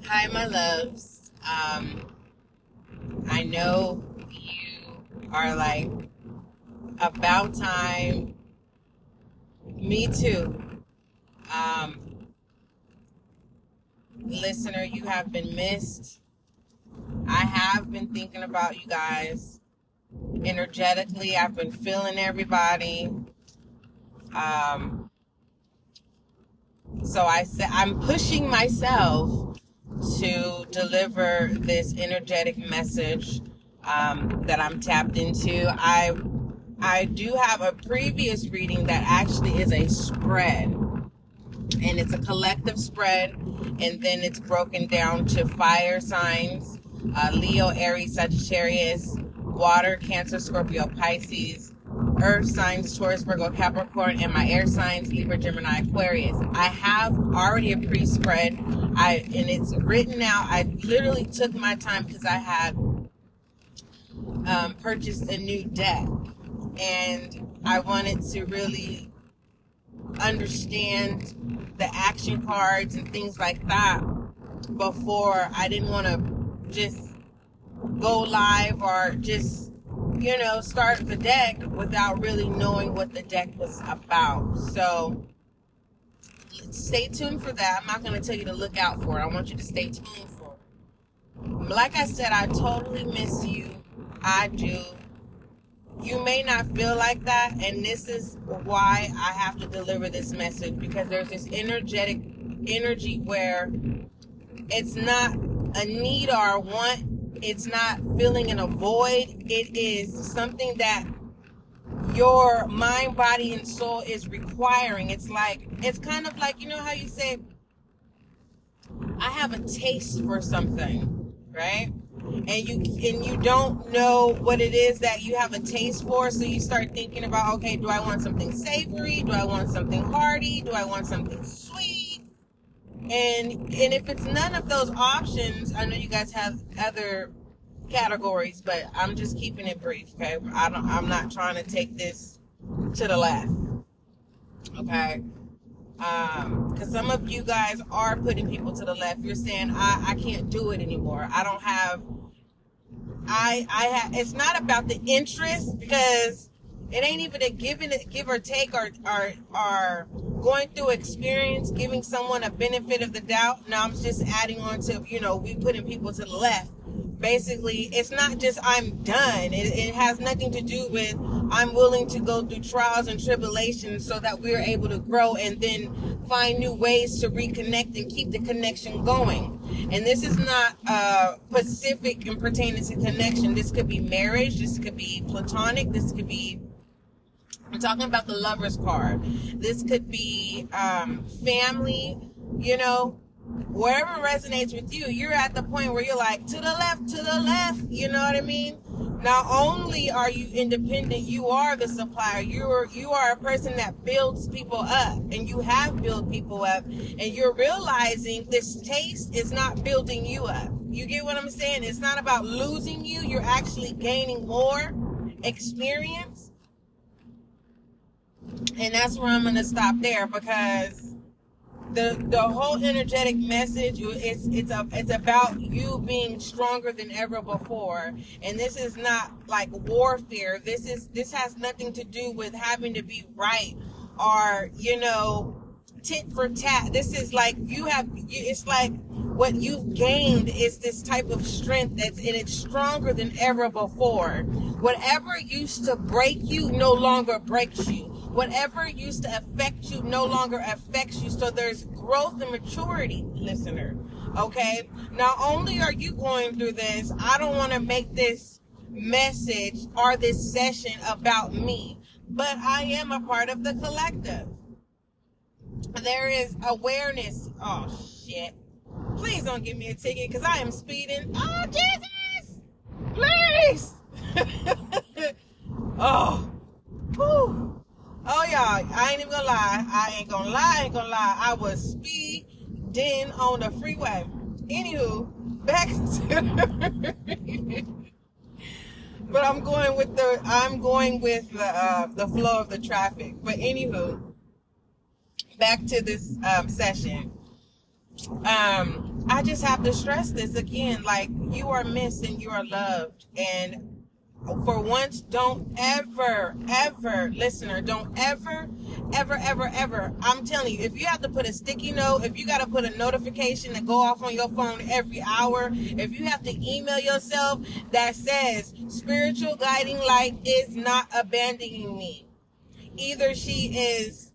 Hi, my loves. I know you are like, about time. Me too. Um, Listener, you have been missed. I have been thinking about you guys energetically. I've been feeling everybody. Um, so I said I'm pushing myself to deliver this energetic message that I'm tapped into. I do have a previous reading that actually is a spread, and it's a collective spread, and then it's broken down to fire signs: Leo, Aries, Sagittarius; water, Cancer, Scorpio, Pisces; earth signs, Taurus, Virgo, Capricorn; and my air signs, Libra, Gemini, Aquarius. I have already a pre-spread, and it's written out. I literally took my time because I had purchased a new deck, and I wanted to really understand the action cards and things like that before. I didn't want to just go live or just, start the deck without really knowing what the deck was about. So stay tuned for that. I'm not going to tell you to look out for it. I want you to stay tuned for it. Like I said, I totally miss you. I do. You may not feel like that, and this is why I have to deliver this message, because there's this energetic energy where it's not a need or a want. It's not filling in a void. It is something that your mind, body, and soul is requiring. It's kind of like, how you say, I have a taste for something, right? And you don't know what it is that you have a taste for, so you start thinking about, okay, do I want something savory? Do I want something hearty? Do I want something sweet? And if it's none of those options, I know you guys have other categories, but I'm just keeping it brief, okay? I'm not trying to take this to the left, okay? Because some of you guys are putting people to the left. You're saying, I can't do it anymore. I don't have, it's not about the interest, because it ain't even a give or take, or going through experience, giving someone a benefit of the doubt. Now I'm just adding on to, we putting people to the left. Basically, it's not just I'm done. It has nothing to do with I'm willing to go through trials and tribulations so that we're able to grow and then find new ways to reconnect and keep the connection going. And this is not specific and pertaining to connection. This could be marriage. This could be platonic. This could be, I'm talking about the Lover's card. This could be family, wherever resonates with you. You're at the point where you're like, to the left, you know what I mean? Not only are you independent, you are the supplier. You are a person that builds people up, and you have built people up, and you're realizing this taste is not building you up. You get what I'm saying? It's not about losing you. You're actually gaining more experience. And that's where I'm going to stop there, because the whole energetic message, it's about you being stronger than ever before. And this is not like warfare. This has nothing to do with having to be right or, tit for tat. This is like it's like what you've gained is this type of strength it's stronger than ever before. Whatever used to break you no longer breaks you. Whatever used to affect you no longer affects you. So there's growth and maturity, listener. Okay? Not only are you going through this, I don't want to make this message or this session about me, but I am a part of the collective. There is awareness. Oh, shit. Please don't give me a ticket, because I am speeding. Oh, Jesus! Please! Oh. Whew. Oh, y'all, I ain't even gonna lie. I ain't gonna lie. I was speeding on the freeway. Anywho, back to but I'm going with the flow of the traffic. But anywho, back to this session. I just have to stress this again. Like, you are missed and you are loved. And for once, don't ever, listener, don't ever, I'm telling you, if you have to put a sticky note, if you got to put a notification that go off on your phone every hour, if you have to email yourself that says, spiritual guiding light is not abandoning me. Either she is,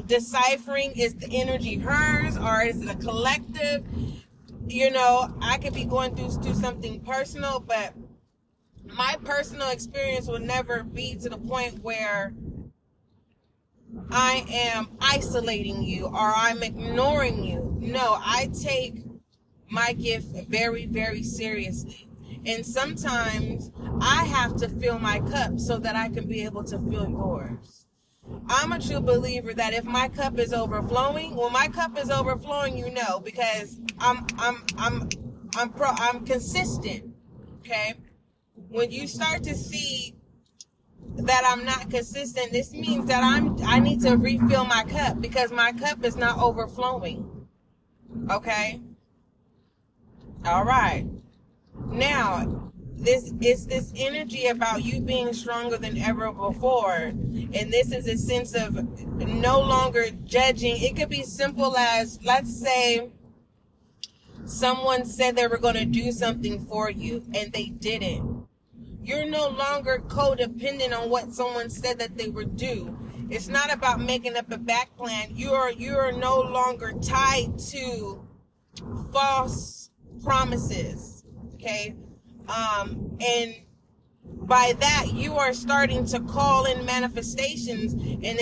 deciphering, is the energy hers, or is it a collective? I could be going through something personal, but my personal experience will never be to the point where I am isolating you or I'm ignoring you. No, I take my gift very, very seriously. And sometimes I have to fill my cup so that I can be able to fill yours. I'm a true believer that if my cup is overflowing, when my cup is overflowing, because I'm consistent. Okay? When you start to see that I'm not consistent, this means that I need to refill my cup because my cup is not overflowing. Okay? All right. Now, this energy about you being stronger than ever before, and this is a sense of no longer judging. It could be simple as, let's say, someone said they were going to do something for you and they didn't. You're no longer codependent on what someone said that they would do. It's not about making up a back plan. You're no longer tied to false promises. Okay? And by that, you are starting to call in manifestations, and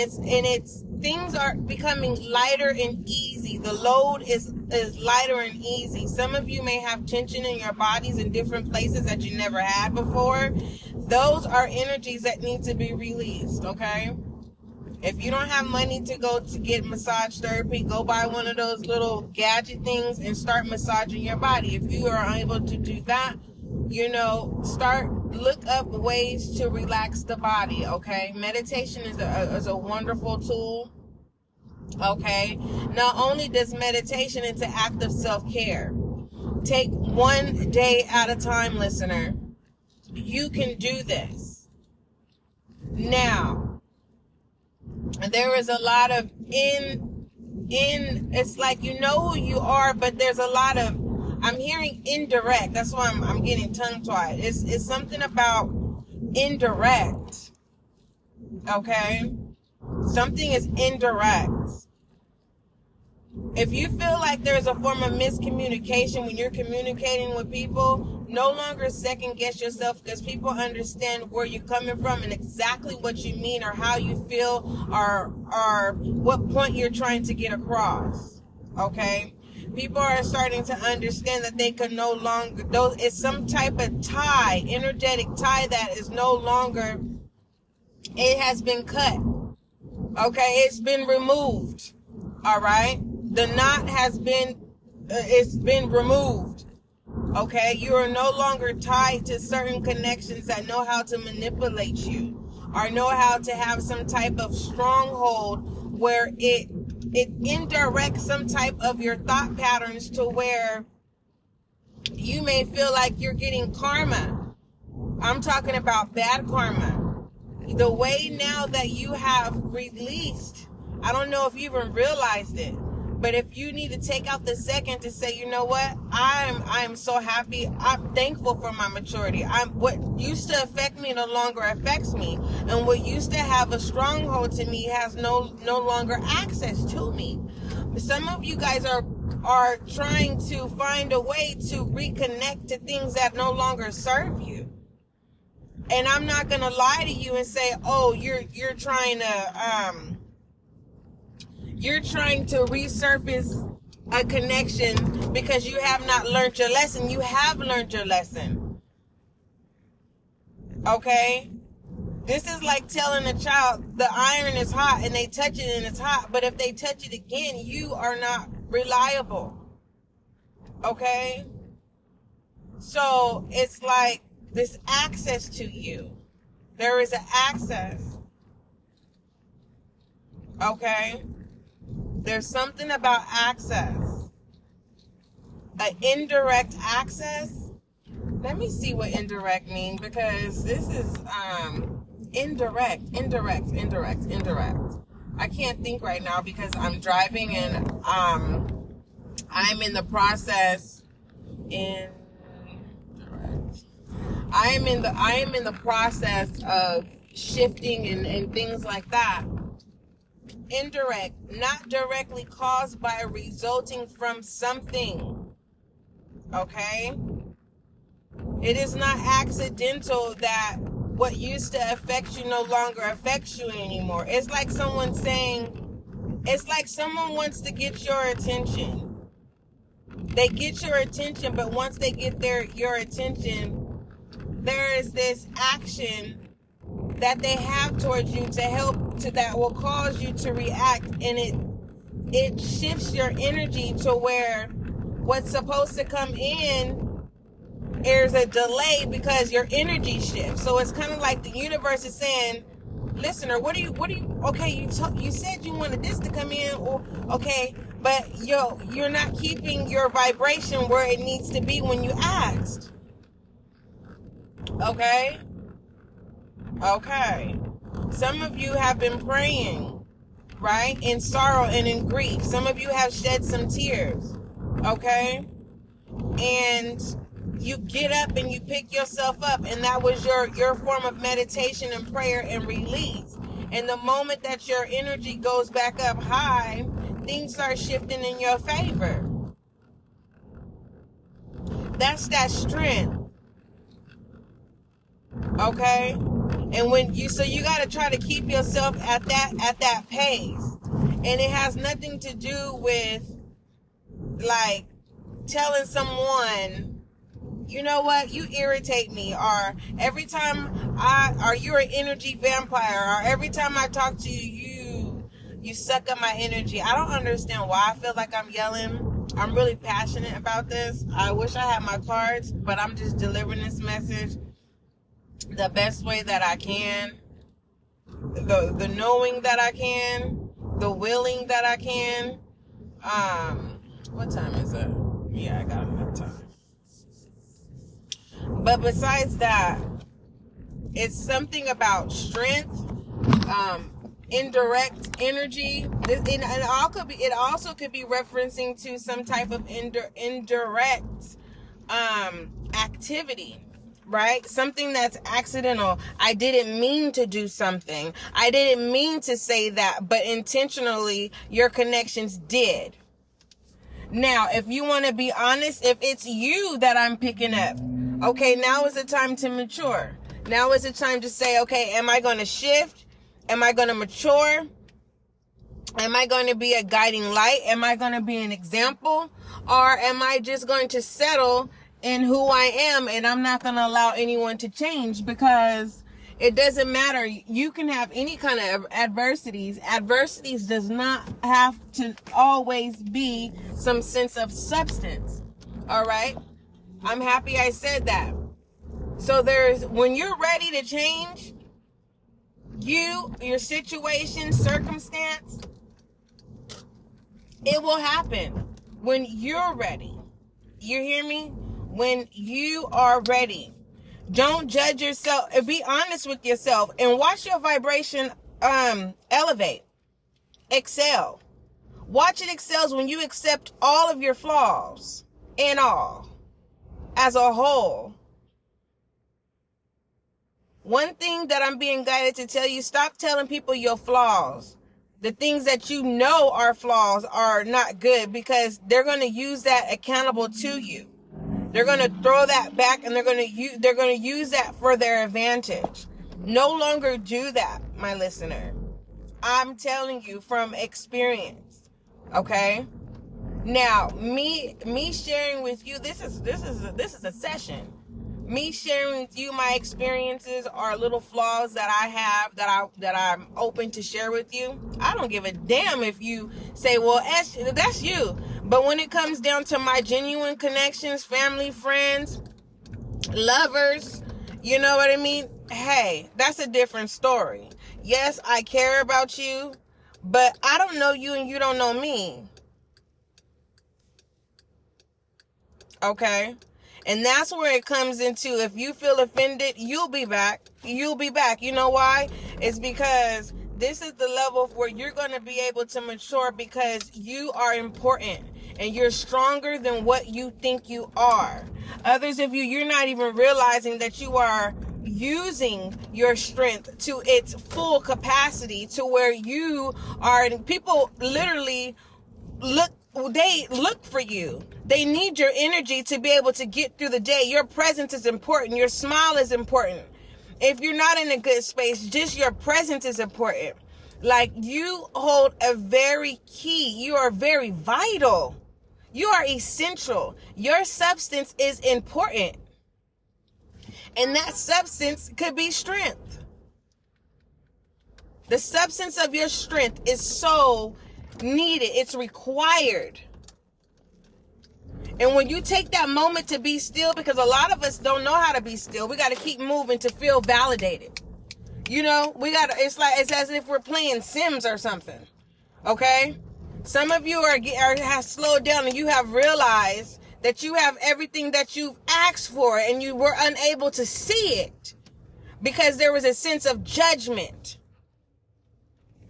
things are becoming lighter and easy. The load is lighter and easy. Some of you may have tension in your bodies in different places that you never had before. Those are energies that need to be released, okay? If you don't have money to go to get massage therapy, go buy one of those little gadget things and start massaging your body. If you are unable to do that, look up ways to relax the body, okay? Meditation is a wonderful tool, okay? Not only does meditation, it's an act of self-care. Take one day at a time, listener. You can do this. Now, there is a lot of it's like you know who you are, but there's a lot of, I'm hearing indirect. That's why I'm getting tongue-tied. It's something about indirect. Okay? Something is indirect. If you feel like there's a form of miscommunication when you're communicating with people, no longer second guess yourself, because people understand where you're coming from and exactly what you mean or how you feel or what point you're trying to get across. Okay? People are starting to understand that they can no longer, it's some type of tie, energetic tie that is no longer, it has been cut. Okay? It's been removed. All right? The knot has been, it's been removed. Okay? You are no longer tied to certain connections that know how to manipulate you or know how to have some type of stronghold where it indirects some type of your thought patterns to where you may feel like you're getting karma. I'm talking about bad karma. The way now that you have released, I don't know if you even realized it, but if you need to take out the second to say, you know what, I'm so happy, I'm thankful for my maturity. What used to affect me no longer affects me, and what used to have a stronghold to me has no longer access to me. Some of you guys are trying to find a way to reconnect to things that no longer serve you. And I'm not gonna lie to you and say, oh, you're trying to resurface a connection because you have not learned your lesson. You have learned your lesson. Okay? This is like telling a child the iron is hot and they touch it and it's hot, but if they touch it again, you are not reliable. Okay? So it's like this access to you. There is an access. Okay? There's something about access. An indirect access. Let me see what indirect means, because this is indirect. I can't think right now because I'm driving, and I'm in the process I am in the process of shifting and things like that. Indirect, not directly caused by, resulting from something. Okay? It is not accidental that what used to affect you no longer affects you anymore. It's like someone wants to get your attention. They get your attention, but once they get your attention, there is this action that they have towards you that will cause you to react, and it shifts your energy to where what's supposed to come in, there's a delay because your energy shifts. So it's kind of like the universe is saying, listener, okay, you said you wanted this to come in, or okay, but you're not keeping your vibration where it needs to be when you asked. Okay. Some of you have been praying, right? In sorrow and in grief. Some of you have shed some tears. Okay. And you get up and you pick yourself up, and that was your form of meditation and prayer and release. And the moment that your energy goes back up high, things start shifting in your favor. That's that strength. Okay? And you got to try to keep yourself at that pace. And it has nothing to do with like telling someone, you know what, you irritate me, or every time or you're an energy vampire, or every time I talk to you suck up my energy. I don't understand why I feel like I'm yelling. I'm really passionate about this. I wish I had my cards, but I'm just delivering this message the best way that I can. The knowing that I can, the willing that I can. What time is it? Yeah, I got enough time. But besides that, it's something about strength, indirect energy. It also could be referencing to some type of indirect activity, right? Something that's accidental. I didn't mean to do something. I didn't mean to say that, but intentionally your connections did. Now, if you want to be honest, if it's you that I'm picking up, okay, now is the time to mature. Now is the time to say, okay, am I going to shift? Am I going to mature? Am I going to be a guiding light? Am I going to be an example? Or am I just going to settle in who I am, and I'm not going to allow anyone to change? Because it doesn't matter. You can have any kind of adversities. Adversities does not have to always be some sense of substance. All right? I'm happy I said that. So when you're ready to change, your situation, circumstance, it will happen when you're ready. You hear me? When you are ready. Don't judge yourself. Be honest with yourself and watch your vibration elevate. Excel. Watch it excels when you accept all of your flaws and all as a whole. One thing that I'm being guided to tell you, stop telling people your flaws. The things that you know are flaws are not good, because they're going to use that accountable to you. They're going to throw that back, and they're going to use that for their advantage. No longer do that, my listener. I'm telling you from experience. Okay? Now, me sharing with you, this is a session. Me sharing with you my experiences are little flaws that I have that I'm open to share with you. I don't give a damn if you say, well, that's you. But when it comes down to my genuine connections, family, friends, lovers, you know what I mean? Hey, that's a different story. Yes, I care about you, but I don't know you and you don't know me. Okay? And that's where it comes into, if you feel offended, you'll be back. You'll be back. You know why? It's because this is the level where you're going to be able to mature, because you are important and you're stronger than what you think you are. Others of you, you're not even realizing that you are using your strength to its full capacity, to where you are, people literally they look for you. They need your energy to be able to get through the day. Your presence is important. Your smile is important. If you're not in a good space, just your presence is important. Like, you hold a very key. You are very vital. You are essential. Your substance is important. And that substance could be strength. The substance of your strength is so needed. It's required. And when you take that moment to be still, because a lot of us don't know how to be still. We got to keep moving to feel validated. You know, it's as if we're playing Sims or something. Okay? Some of you have slowed down, and you have realized that you have everything that you've asked for, and you were unable to see it because there was a sense of judgment.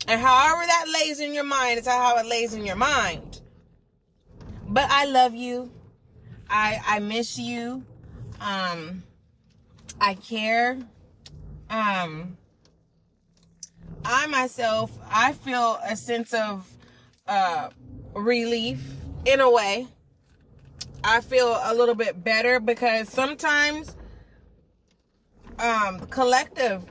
And however that lays in your mind is how it lays in your mind. But I love you. I miss you. I care. I myself, I feel a sense of relief in a way. I feel a little bit better, because sometimes collective,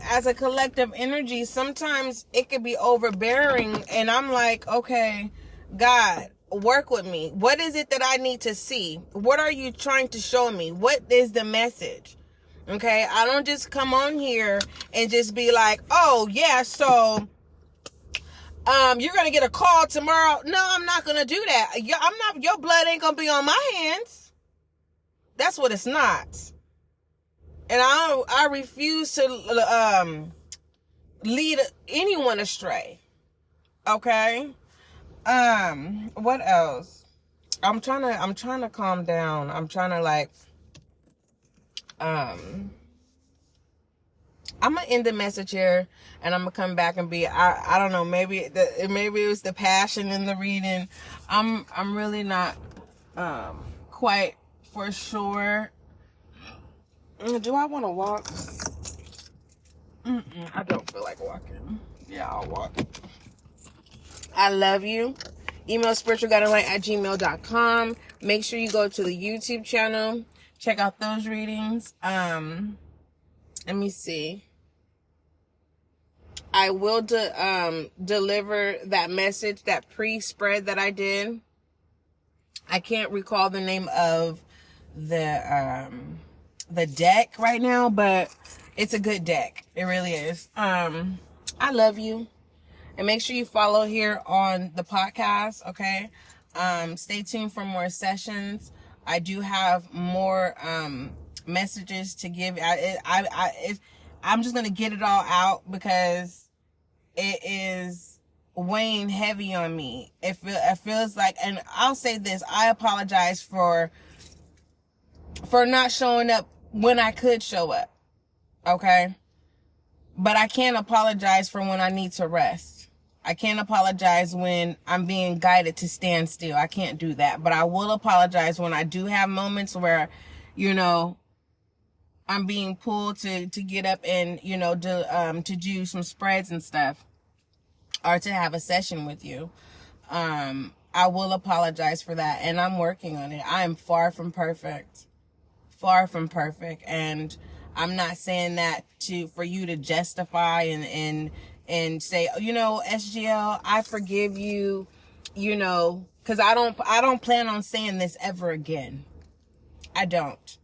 as a collective energy, sometimes it could be overbearing, and I'm like, okay, God, work with me. What is it that I need to see? What are you trying to show me? What is the message? Okay, I don't just come on here and just be like, oh yeah, so you're gonna get a call tomorrow. No, I'm not gonna do that. Your blood ain't gonna be on my hands. That's what it's not. And I refuse to lead anyone astray. Okay? What else? I'm trying to calm down. I'm trying to I'm gonna end the message here, and I'm gonna come back and be, I don't know, maybe it was the passion in the reading. I'm really not quite for sure. Do I want to walk? I don't feel like walking. Yeah, I'll walk. I love you. Email spiritualguidinglight@gmail.com. Make sure you go to the YouTube channel. Check out those readings. Let me see. I will deliver that message, that pre-spread that I did. I can't recall the name of the deck right now, but it's a good deck. It really is. I love you. And make sure you follow here on the podcast, okay? Stay tuned for more sessions. I do have more messages to give. I'm just going to get it all out because it is weighing heavy on me. It feels like, and I'll say this, I apologize for not showing up when I could show up, okay? But I can't apologize for when I need to rest. I can't apologize when I'm being guided to stand still. I can't do that. But I will apologize when I do have moments where, I'm being pulled to get up and, to do some spreads and stuff, or to have a session with you. I will apologize for that, and I'm working on it. I am far from perfect. Far from perfect. And I'm not saying that for you to justify and say, SGL, I forgive you, because I don't plan on saying this ever again. I don't.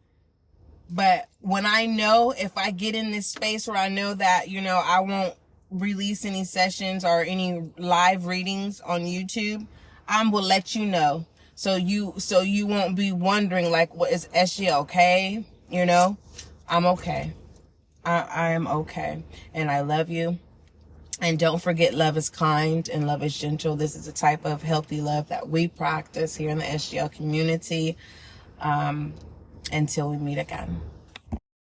But when I know, if I get in this space where I know that, I won't release any sessions or any live readings on YouTube, I will let you know. So you won't be wondering, what is SG okay? I'm okay. I am okay. And I love you. And don't forget, love is kind and love is gentle. This is a type of healthy love that we practice here in the SGL community. Until we meet again.